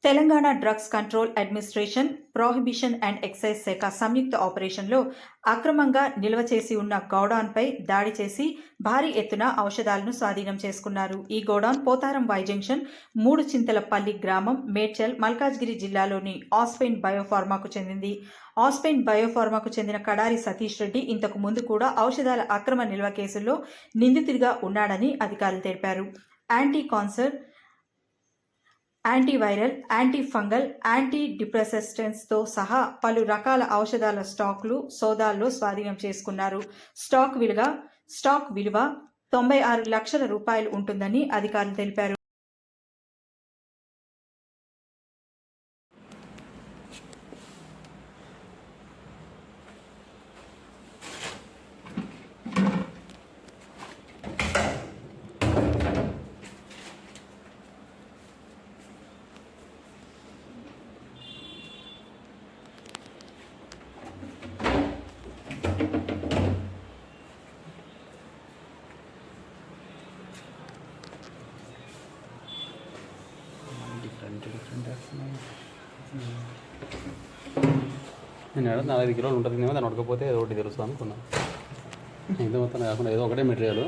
Telangana drugs control administration, prohibition and excise శాఖ సంయుక్త ఆపరేషన్లో అక్రమంగా నిల్వ చేసి ఉన్న గోడౌన్పై దాడి చేసి భారీ ఎత్తున ఔషధాలను స్వాధీనం చేసుకున్నారు. ఈ గోడౌన్ పోతారం వై జంక్షన్, మూడు చింతలపల్లి గ్రామం, మేడ్చల్, మల్కాజ్గిరి జిల్లాలోని ఆస్పెయిన్ బయోఫార్మాకు చెందింది. ఆస్పెయిన్ బయోఫార్మాకు చెందిన కడారి సతీష్ రెడ్డి ఇంతకు ముందు కూడా ఔషధాల అక్రమ నిల్వ కేసుల్లో నిందితుడిగా ఉన్నాడని అధికారులు తెలిపారు. Anti cancer, antiviral, anti fungal, anti డిప్రెసెస్టెంట్స్తో సహా పలు రకాల ఔషధాల స్టాక్లు సోదాల్లో స్వాధీనం చేసుకున్నారు. స్టాక్ విలువ 96 లక్షల రూపాయలు ఉంటుందని అధికారులు తెలిపారు. నేను 4-5 కిలోలు ఉంటుందేమో, దాన్ని ఉడకపోతే ఏదో ఒకటి తెలుసు అనుకున్నాను. ఇంత మొత్తం కాకుండా ఏదో ఒకటే మెటీరియల్.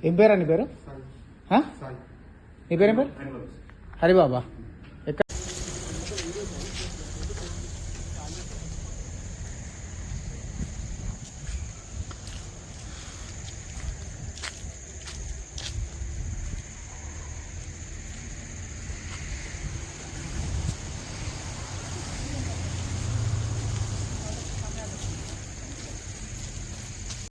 ఏం పేరు నీ పేరు? నీ పేరేం పేరు? హరిబాబా. ఎక్కడ?